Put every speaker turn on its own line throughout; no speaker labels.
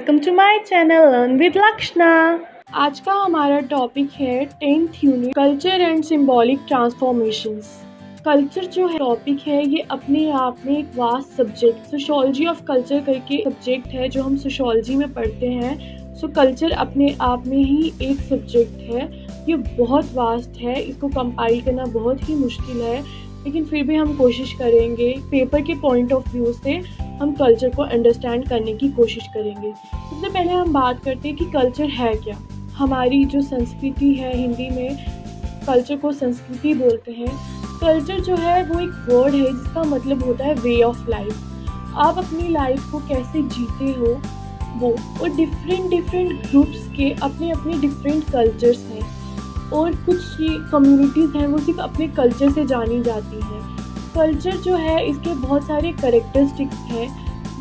Welcome to my channel learn with Lakshana. आज का हमारा टॉपिक है 10th unit culture and symbolic transformations. Culture जो है टॉपिक है ये अपने आप में एक vast subject sociology of culture करके सब्जेक्ट है जो हम सोशियोलॉजी में पढ़ते हैं। सो कल्चर अपने आप में ही एक सब्जेक्ट है, ये बहुत वास्ट है, इसको कंपाइल करना बहुत ही मुश्किल है, लेकिन फिर भी हम कोशिश करेंगे पेपर के पॉइंट ऑफ व्यू से हम कल्चर को अंडरस्टैंड करने की कोशिश करेंगे। सबसे पहले हम बात करते हैं कि कल्चर है क्या। हमारी जो संस्कृति है, हिंदी में कल्चर को संस्कृति बोलते हैं। कल्चर जो है वो एक वर्ड है जिसका मतलब होता है वे ऑफ लाइफ। आप अपनी लाइफ को कैसे जीते हो वो, और डिफरेंट ग्रुप्स के अपने अपने डिफरेंट कल्चर्स हैं, और कुछ कम्युनिटीज़ हैं वो सिर्फ अपने कल्चर से जानी जाती हैं। कल्चर जो है इसके बहुत सारे कैरेक्टरिस्टिक्स हैं,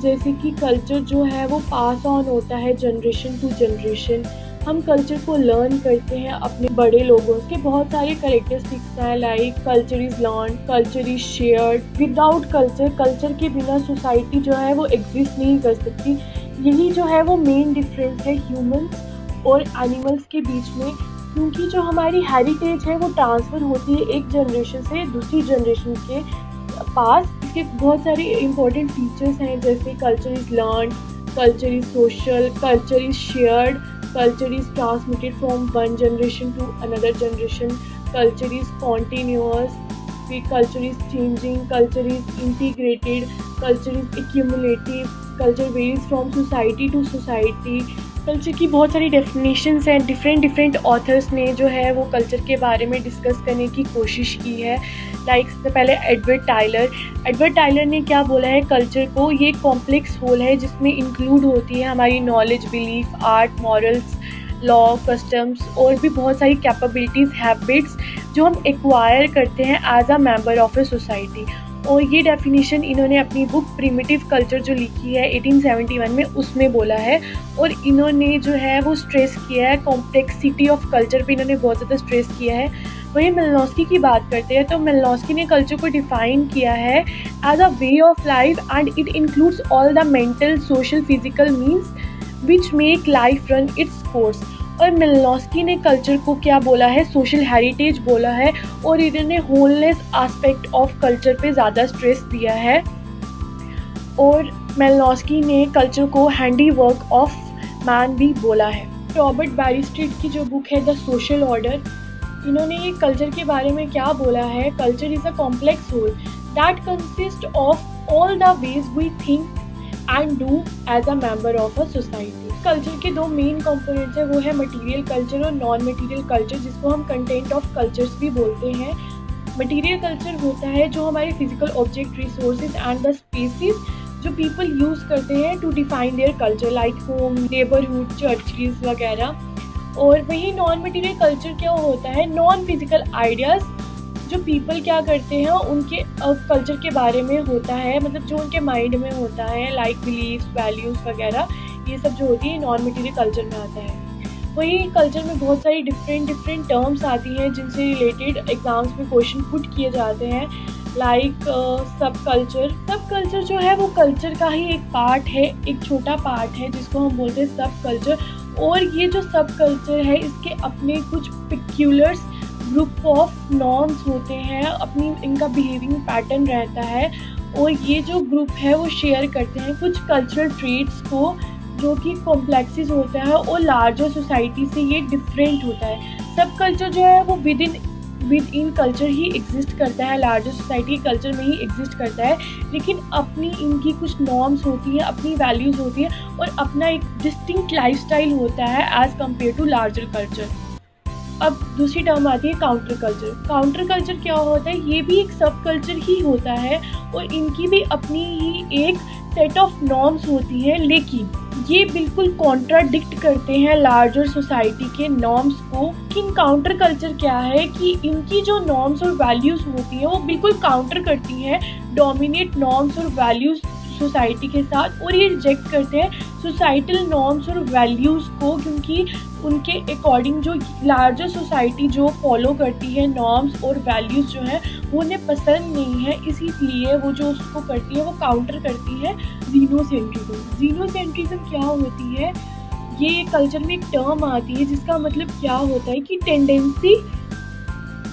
जैसे कि कल्चर जो है वो पास ऑन होता है जनरेशन टू जनरेशन। हम कल्चर को लर्न करते हैं अपने बड़े लोगों से। बहुत सारे कैरेक्टरिस्टिक्स हैं like culture is learn, culture is shared. Without culture के बिना सोसाइटी जो है वो एग्जिस्ट नहीं कर सकती। यही जो है वो मेन डिफरेंस है ह्यूमंस और एनिमल्स के बीच में, क्योंकि जो हमारी हेरिटेज है वो ट्रांसफ़र होती है एक जनरेशन से दूसरी जनरेशन के पास। इसके बहुत सारे इंपॉर्टेंट फीचर्स हैं, जैसे culture is learn, culture is social, culture is shared, culture is transmitted from one generation to another generation, culture is continuous, culture is changing, culture is integrated, culture is accumulative, culture varies from society to society. Culture की बहुत सारी definitions हैं। Different authors ने जो है वो culture के बारे में डिस्कस करने की कोशिश की है। लाइक सबसे पहले एडवर्ड टाइलर ने क्या बोला है कल्चर को, ये कॉम्प्लेक्स होल है जिसमें इंक्लूड होती है हमारी knowledge, belief, art, morals, law, customs और भी बहुत सारी कैपेबिलिटीज़, हैबिट्स जो हम एक्वायर करते हैं as a member of a society. और ये डेफिनेशन इन्होंने अपनी बुक प्रिमिटिव कल्चर जो लिखी है 1871 में उसमें बोला है। और इन्होंने जो है वो स्ट्रेस किया है कॉम्प्लेक्सिटी ऑफ कल्चर पे, इन्होंने बहुत ज़्यादा स्ट्रेस किया है। वहीं मेलिनोस्की की बात करते हैं तो मेलिनोस्की ने कल्चर को डिफ़ाइन किया है as a way of life and it includes all the mental, social, physical means which make life run its course. और मेलिनोस्की ने कल्चर को क्या बोला है, सोशल हेरिटेज बोला है, और इन्होंने होलनेस एस्पेक्ट ऑफ कल्चर पे ज़्यादा स्ट्रेस दिया है। और मेलिनोस्की ने कल्चर को हैंडी वर्क ऑफ मैन भी बोला है। रॉबर्ट बैरिस्टेड की जो बुक है द सोशल ऑर्डर, इन्होंने ये कल्चर के बारे में क्या बोला है, culture is a complex whole that consist of all the ways we think and do as a member of a society. Culture के दो मेन कंपोनेंट्स हैं, वो है मटेरियल कल्चर और नॉन मटेरियल कल्चर, जिसको हम कंटेंट ऑफ कल्चर्स भी बोलते हैं। मटेरियल कल्चर होता है जो हमारे physical object, resources and the spaces जो पीपल यूज़ करते हैं to define their culture, like home, neighbourhood, churches वगैरह। और वही नॉन मटेरियल कल्चर क्या होता है, नॉन फिजिकल आइडियाज़ जो पीपल क्या करते हैं उनके कल्चर के बारे में होता है, मतलब जो उनके माइंड में होता है, लाइक बिलीव्स, वैल्यूज़ वगैरह, ये सब जो होती है नॉन मटेरियल कल्चर में आता है। वही कल्चर में बहुत सारी डिफरेंट टर्म्स आती हैं जिनसे रिलेटेड एग्जाम्स में क्वेश्चन पुट किए जाते हैं, लाइक सब कल्चर जो है वो कल्चर का ही एक पार्ट है, एक छोटा पार्ट है जिसको हम बोलते हैं सब कल्चर। और ये जो सब कल्चर है इसके अपने कुछ पिक्यूलर्स ग्रुप ऑफ नॉर्म्स होते हैं, अपनी इनका बिहेविंग पैटर्न रहता है, और ये जो ग्रुप है वो शेयर करते हैं कुछ कल्चरल ट्रेट्स को जो कि कॉम्प्लेक्सेस होता है और लार्जर सोसाइटी से ये डिफरेंट होता है। सब कल्चर जो है वो with in culture he exist करता है, लार्जर सोसाइटी कल्चर में ही एग्जिस्ट करता है, लेकिन अपनी इनकी कुछ नॉर्म्स होती हैं, अपनी वैल्यूज़ होती हैं और अपना एक डिस्टिंक्ट लाइफस्टाइल होता है as compare to larger culture. अब दूसरी टर्म आती है काउंटर कल्चर क्या होता है, ये भी एक सब कल्चर ही होता है और इनकी भी अपनी ही एक सेट ऑफ नॉर्म्स होती हैं, लेकिन ये बिल्कुल कॉन्ट्राडिक्ट करते हैं लार्जर सोसाइटी के नॉर्म्स को। लेकिन काउंटर कल्चर क्या है कि इनकी जो नॉर्म्स और वैल्यूज़ होती हैं वो बिल्कुल काउंटर करती हैं डोमिनेट नॉर्म्स और वैल्यूज़ सोसाइटी के साथ, और ये रिजेक्ट करते हैं सोसाइटल नॉर्म्स और वैल्यूज़ को, क्योंकि उनके अकॉर्डिंग जो लार्जर सोसाइटी जो फॉलो करती है नॉर्म्स और वैल्यूज़ जो है वो उन्हें पसंद नहीं है, इसीलिए वो जो उसको करती है वो काउंटर करती है जीनोसेंट्रिज्म। जीनोसेंट्रिज्म क्या होती है, ये कल्चर में एक टर्म आती है जिसका मतलब क्या होता है कि tendency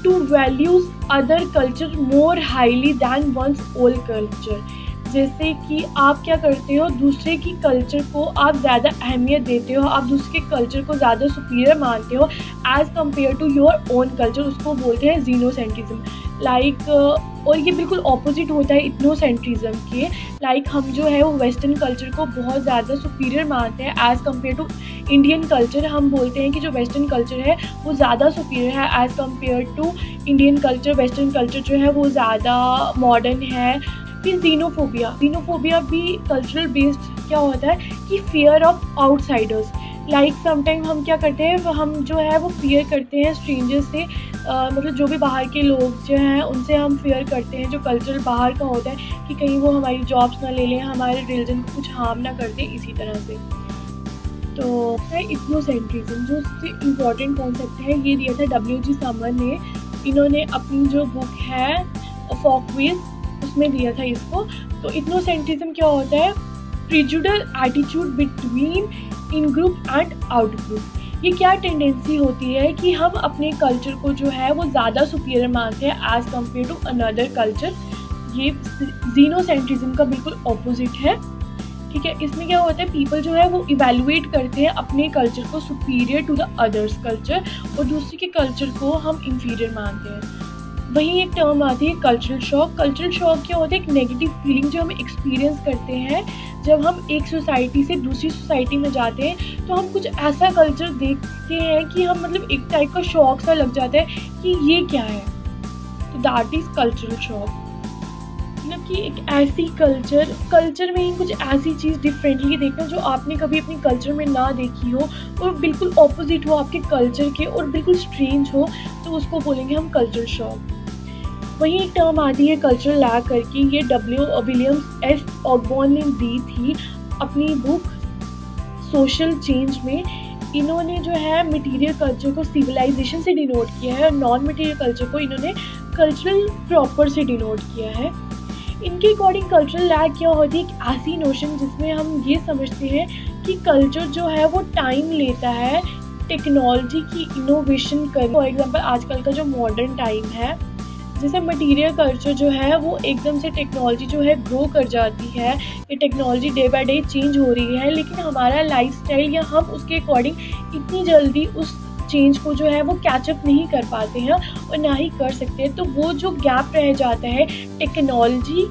to values other culture more highly than one's own culture. जैसे कि आप क्या करते हो, दूसरे की कल्चर को आप ज़्यादा अहमियत देते हो, आप दूसरे के कल्चर को ज़्यादा सुपीरियर मानते हो as compare to your own culture, उसको बोलते हैं जीनोसेंट्रिज्म। लाइक और ये बिल्कुल ऑपोजिट होता है इथनोसेंट्रिज्म के। लाइक हम जो है वो वेस्टर्न कल्चर को बहुत ज़्यादा सुपीरियर मानते हैं as compare to Indian culture. हम बोलते हैं कि जो वेस्टर्न कल्चर है वो ज़्यादा सुपीरियर है as compare to Indian culture. Western culture जो है वो ज़्यादा मॉडर्न है। फिर जीनोफोबिया भी कल्चरल बेस्ड क्या होता है कि fear of outsiders. Like sometime हम क्या करते हैं, हम जो है वो फियर करते हैं स्ट्रेंजर्स से, मतलब जो भी बाहर के लोग जो हैं उनसे हम फियर करते हैं, जो कल्चर बाहर का होता है कि कहीं वो हमारी जॉब्स ना ले लें, हमारे रिलीजन को कुछ हार्म ना कर दें, इसी तरह से। तो है इथनोसेंट्रिज्म, जो सबसे इम्पोर्टेंट कॉन्सेप्ट है, ये दिया था W.G. समर ने। इन्होंने अपनी जो बुक है फॉकवेज उसमें दिया था इसको। तो इथनोसेंट्रिज्म क्या होता है, prejudicial attitude between in group and out group. ये क्या टेंडेंसी होती है कि हम अपने कल्चर को जो है वो ज़्यादा सुपीरियर मानते हैं as compare to another culture. ये जीनोसेंट्रिज्म का बिल्कुल ऑपोजिट है। ठीक है, इसमें क्या होता है, पीपल जो है वो इवेल्युएट करते हैं अपने कल्चर को superior to the others culture, और दूसरे के कल्चर को हम इंफीरियर मानते हैं। वहीं एक टर्म आती है कल्चरल शॉक। कल्चरल शॉक क्या होता है, एक नेगेटिव फीलिंग जो हम एक्सपीरियंस करते हैं जब हम एक सोसाइटी से दूसरी सोसाइटी में जाते हैं, तो हम कुछ ऐसा कल्चर देखते हैं कि हम मतलब एक टाइप का शॉक सा लग जाता है कि ये क्या है। तो दैट इज़ कल्चरल शॉक। मतलब कि एक ऐसी कल्चर में ही कुछ ऐसी चीज़ डिफरेंटली देखना जो आपने कभी अपने कल्चर में ना देखी हो, और बिल्कुल ऑपोजिट हो आपके कल्चर के और बिल्कुल स्ट्रेंज हो, तो उसको बोलेंगे हम कल्चर शॉक। वहीं एक टर्म आती है कल्चरल लैग करके, ये विलियम्स एस ऑगबॉर्न ने दी थी अपनी बुक सोशल चेंज में। इन्होंने जो है मटीरियल कल्चर को सिविलाइजेशन से डिनोट किया है, और नॉन मटीरियल कल्चर को इन्होंने कल्चरल प्रॉपर से डिनोट किया है। इनके अकॉर्डिंग कल्चरल लैग क्या होती है, एक ऐसी नोशन जिसमें हम ये समझते हैं कि कल्चर जो है वो टाइम लेता है टेक्नोलॉजी की इनोवेशन कर। फॉर एग्जांपल आजकल का जो मॉडर्न टाइम है, जैसे मटीरियल कल्चर जो है वो एकदम से टेक्नोलॉजी जो है ग्रो कर जाती है, ये technology day by day change हो रही है, लेकिन हमारा लाइफस्टाइल या हम उसके अकॉर्डिंग इतनी जल्दी उस चेंज को जो है वो कैचअप नहीं कर पाते हैं और ना ही कर सकते हैं। तो वो जो गैप रह जाता है टेक्नोलॉजी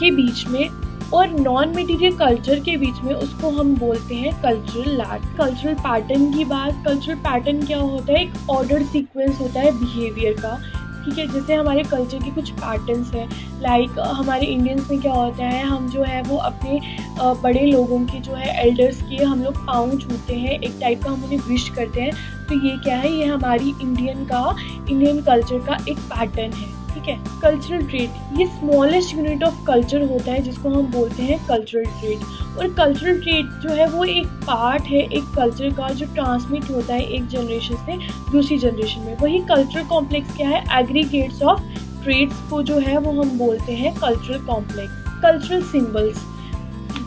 के बीच में और नॉन मटीरियल कल्चर के बीच में, उसको हम बोलते हैं कल्चरल लैग। कल्चरल पैटर्न की बात, कल्चरल पैटर्न क्या होता है, एक ऑर्डर सीक्वेंस होता है बिहेवियर का। ठीक है, जैसे हमारे कल्चर के कुछ पैटर्न्स हैं। लाइक हमारे इंडियंस में क्या होता है, हम जो है वो अपने बड़े लोगों के जो है एल्डर्स के हम लोग पाँव छूते हैं, एक टाइप का हम उन्हें विश करते हैं। तो ये क्या है, ये हमारी इंडियन कल्चर का एक पैटर्न है। ठीक है, कल्चरल ट्रेट, ये स्मॉलेस्ट यूनिट ऑफ कल्चर होता है जिसको हम बोलते हैं कल्चरल ट्रेट। और कल्चरल ट्रेट जो है वो एक पार्ट है एक कल्चर का जो ट्रांसमिट होता है एक जनरेशन से दूसरी जनरेशन में। वही कल्चरल कॉम्प्लेक्स क्या है, एग्रीगेट्स ऑफ ट्रेट्स को जो है वो हम बोलते हैं कल्चरल कॉम्प्लेक्स। कल्चरल सिंबल्स,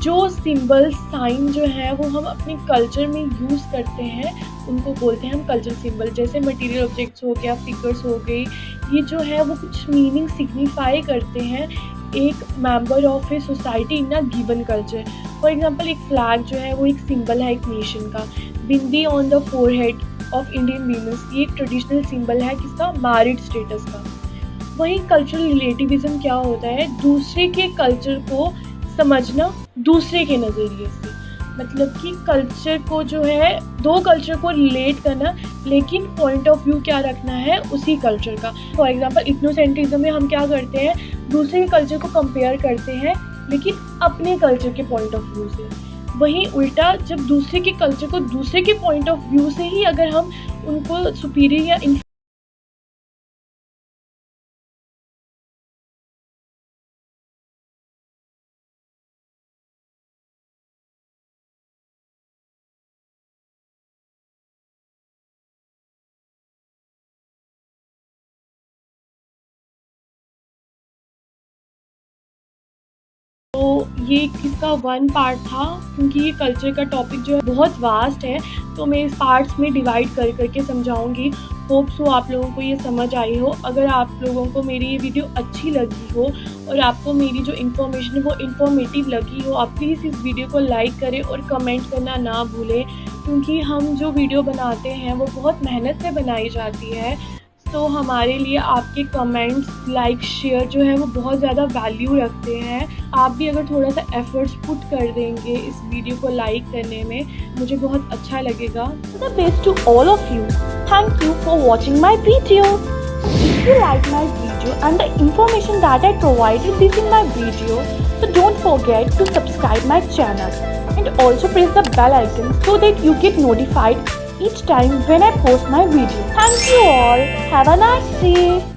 जो सिंबल साइन जो है वो हम अपने कल्चर में यूज़ करते हैं उनको बोलते हैं हम कल्चरल सिंबल। जैसे मटेरियल ऑब्जेक्ट्स हो गया, फिगर्स हो गई, ये जो है वो कुछ मीनिंग सिग्निफाई करते हैं एक member of a society in a given culture. For example एक फ्लैग जो है वो एक सिंबल है एक नेशन का। Bindi on the forehead of Indian womens, ये एक ट्रेडिशनल सिंबल है किसका, मैरिड स्टेटस का। वहीं कल्चरल रिलेटिविज्म क्या होता है, दूसरे के कल्चर को समझना दूसरे के नज़रिए से, मतलब कि कल्चर को जो है दो कल्चर को रिलेट करना, लेकिन पॉइंट ऑफ व्यू क्या रखना है उसी कल्चर का। फॉर एग्जांपल इथनोसेंट्रिज्म में हम क्या करते हैं, दूसरे के कल्चर को कंपेयर करते हैं लेकिन अपने कल्चर के पॉइंट ऑफ व्यू से। वहीं उल्टा जब दूसरे के कल्चर को दूसरे के पॉइंट ऑफ व्यू से ही अगर हम उनको सुपीरियर या ये इसका वन पार्ट था, क्योंकि ये कल्चर का टॉपिक जो है बहुत वास्ट है, तो मैं इस पार्ट्स में डिवाइड कर करके समझाऊंगी। होप सो आप लोगों को ये समझ आई हो। अगर आप लोगों को मेरी ये वीडियो अच्छी लगी हो और आपको मेरी जो इन्फॉर्मेशन है वो इन्फॉर्मेटिव लगी हो, आप प्लीज़ इस वीडियो को लाइक करें और कमेंट करना ना भूलें, क्योंकि हम जो वीडियो बनाते हैं वो बहुत मेहनत से बनाई जाती है। तो हमारे लिए आपके कमेंट्स, लाइक, शेयर जो है वो बहुत ज़्यादा वैल्यू रखते हैं। आप भी अगर थोड़ा सा एफर्ट्स पुट कर देंगे इस वीडियो को लाइक करने में, मुझे बहुत अच्छा लगेगा।
The best to all of you. Thank you for watching my video. If you like my video and the information that I provided this in my video, so don't forget to subscribe my channel and also press the bell icon so that you get notified each time when I post my video. Thank you all. Have a nice day.